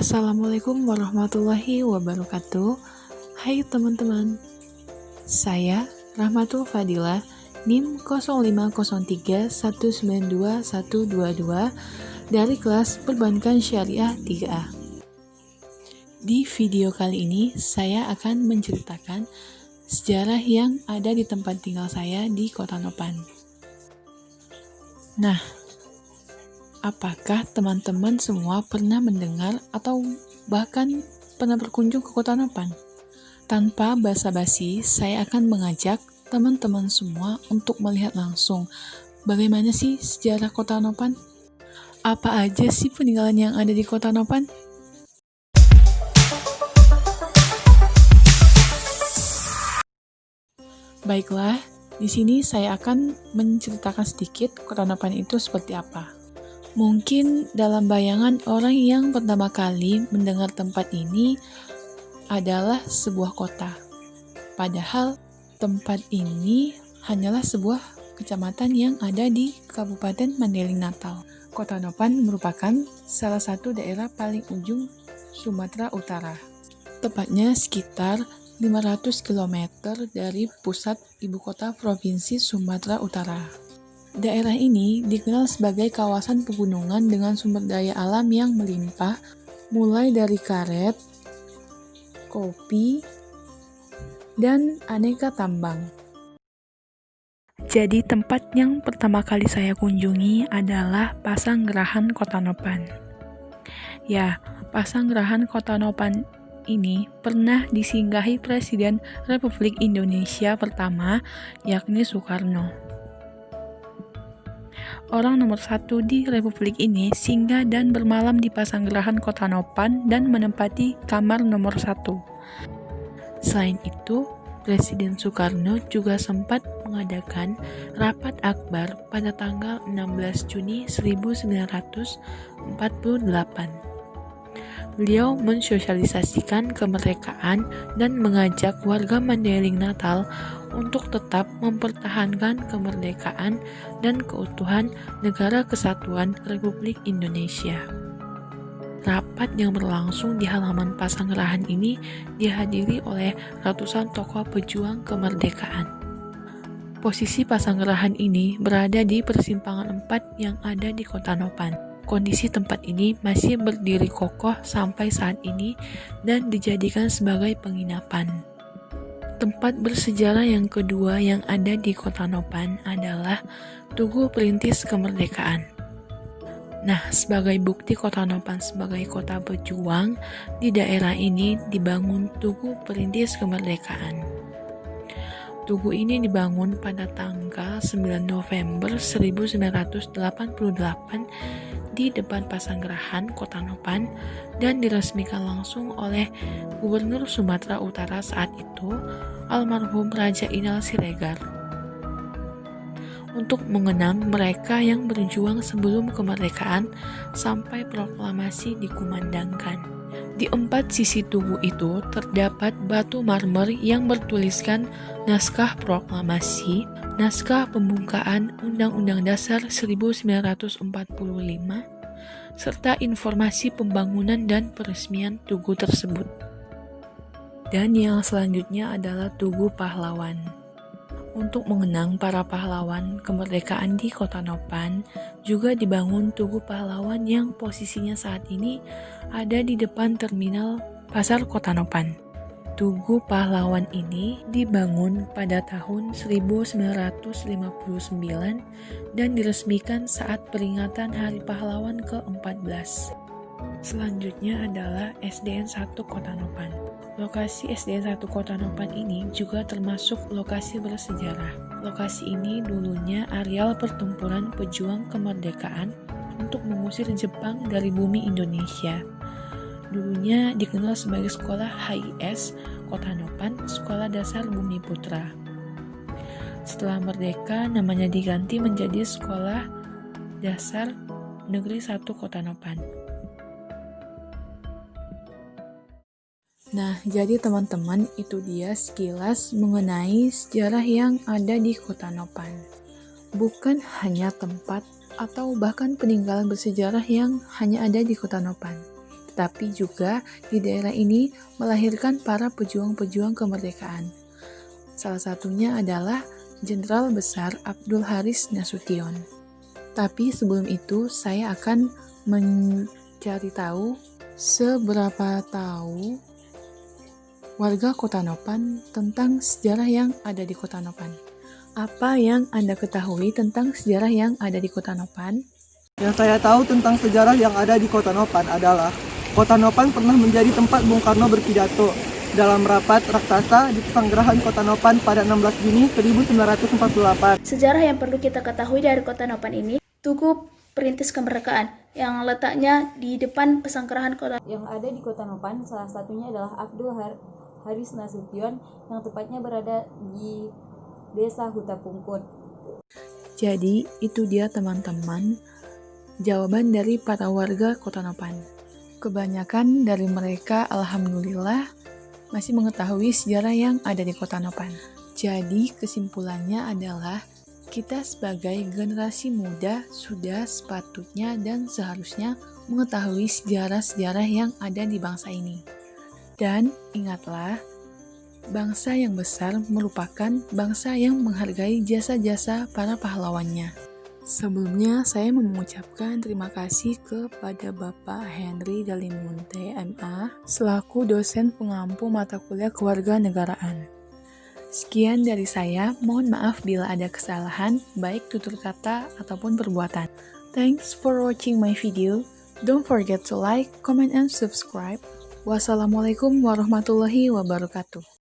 Assalamualaikum warahmatullahi wabarakatuh. Hai teman-teman, saya Rahmatul Fadilah, NIM 0503192122 dari kelas Perbankan Syariah 3A. Di video kali ini, saya akan menceritakan sejarah yang ada di tempat tinggal saya di Kota Nopan. Nah, apakah teman-teman semua pernah mendengar atau bahkan pernah berkunjung ke Kota Nopan? Tanpa basa-basi, saya akan mengajak teman-teman semua untuk melihat langsung bagaimana sih sejarah Kota Nopan? Apa aja sih peninggalan yang ada di Kota Nopan? Baiklah, di sini saya akan menceritakan sedikit Kota Nopan itu seperti apa. Mungkin dalam bayangan orang yang pertama kali mendengar tempat ini adalah sebuah kota. Padahal tempat ini hanyalah sebuah kecamatan yang ada di Kabupaten Mandailing Natal. Kota Nopan merupakan salah satu daerah paling ujung Sumatera Utara. Tepatnya sekitar 500 km dari pusat ibu kota Provinsi Sumatera Utara. Daerah ini dikenal sebagai kawasan pegunungan dengan sumber daya alam yang melimpah, mulai dari karet, kopi, dan aneka tambang. Jadi tempat yang pertama kali saya kunjungi adalah Pasanggerahan Kota Nopan. Ya, Pasanggerahan Kota Nopan ini pernah disinggahi Presiden Republik Indonesia pertama, yakni Soekarno. Orang nomor satu di Republik ini singgah dan bermalam di Pasanggerahan Kota Nopan dan menempati kamar nomor 1. Selain itu, Presiden Soekarno juga sempat mengadakan rapat akbar pada tanggal 16 Juni 1948. Beliau mensosialisasikan kemerdekaan dan mengajak warga Mandailing Natal untuk tetap mempertahankan kemerdekaan dan keutuhan Negara Kesatuan Republik Indonesia. Rapat yang berlangsung di halaman Pasanggerahan ini dihadiri oleh ratusan tokoh pejuang kemerdekaan. Posisi Pasanggerahan ini berada di persimpangan 4 yang ada di Kota Nopan. Kondisi tempat ini masih berdiri kokoh sampai saat ini dan dijadikan sebagai penginapan. Tempat bersejarah yang kedua yang ada di Kota Nopan adalah Tugu Perintis Kemerdekaan. Nah, sebagai bukti Kota Nopan sebagai kota pejuang, di daerah ini dibangun Tugu Perintis Kemerdekaan. Tugu ini dibangun pada tanggal 9 November 1988 di depan Pasanggerahan Kota Nopan dan diresmikan langsung oleh Gubernur Sumatera Utara saat itu, almarhum Raja Inal Siregar, untuk mengenang mereka yang berjuang sebelum kemerdekaan sampai proklamasi dikumandangkan. Di 4 sisi tugu itu terdapat batu marmer yang bertuliskan naskah proklamasi, naskah pembukaan Undang-Undang Dasar 1945, serta informasi pembangunan dan peresmian tugu tersebut. Dan yang selanjutnya adalah Tugu Pahlawan. Untuk mengenang para pahlawan kemerdekaan di Kota Nopan, juga dibangun Tugu Pahlawan yang posisinya saat ini ada di depan terminal Pasar Kota Nopan. Tugu Pahlawan ini dibangun pada tahun 1959 dan diresmikan saat peringatan Hari Pahlawan ke-14. Selanjutnya adalah SDN 1 Kota Nopan. Lokasi SDN 1 Kota Nopan ini juga termasuk lokasi bersejarah. Lokasi ini dulunya areal pertempuran pejuang kemerdekaan untuk mengusir Jepang dari bumi Indonesia. Dulunya dikenal sebagai Sekolah HIS Kota Nopan, Sekolah Dasar Bumi Putra. Setelah merdeka, namanya diganti menjadi Sekolah Dasar Negeri 1 Kota Nopan. Nah, jadi teman-teman, itu dia sekilas mengenai sejarah yang ada di Kota Nopan. Bukan hanya tempat atau bahkan peninggalan bersejarah yang hanya ada di Kota Nopan, tapi juga di daerah ini melahirkan para pejuang-pejuang kemerdekaan. Salah satunya adalah Jenderal Besar Abdul Haris Nasution. Tapi sebelum itu, saya akan mencari tahu seberapa tahu warga Kota Nopan tentang sejarah yang ada di Kota Nopan. Apa yang Anda ketahui tentang sejarah yang ada di Kota Nopan? Yang saya tahu tentang sejarah yang ada di Kota Nopan adalah Kota Nopan pernah menjadi tempat Bung Karno berpidato dalam rapat raksasa di Pesanggerahan Kota Nopan pada 16 Juni 1948. Sejarah yang perlu kita ketahui dari Kota Nopan ini, Tugu Perintis Kemerdekaan yang letaknya di depan Pesanggerahan Kota. Yang ada di Kota Nopan salah satunya adalah Abdul Haris Nasution yang tepatnya berada di Desa Huta Pungkut. Jadi itu dia teman-teman jawaban dari para warga Kota Nopan. Kebanyakan dari mereka alhamdulillah masih mengetahui sejarah yang ada di Kota Nopan. Jadi kesimpulannya adalah kita sebagai generasi muda sudah sepatutnya dan seharusnya mengetahui sejarah-sejarah yang ada di bangsa ini. Dan ingatlah, bangsa yang besar merupakan bangsa yang menghargai jasa-jasa para pahlawannya. Sebelumnya, saya mengucapkan terima kasih kepada Bapak Henry Dalimunte, MA, selaku dosen pengampu mata kuliah kewarganegaraan. Sekian dari saya, mohon maaf bila ada kesalahan, baik tutur kata ataupun perbuatan. Thanks for watching my video. Don't forget to like, comment, and subscribe. Wassalamualaikum warahmatullahi wabarakatuh.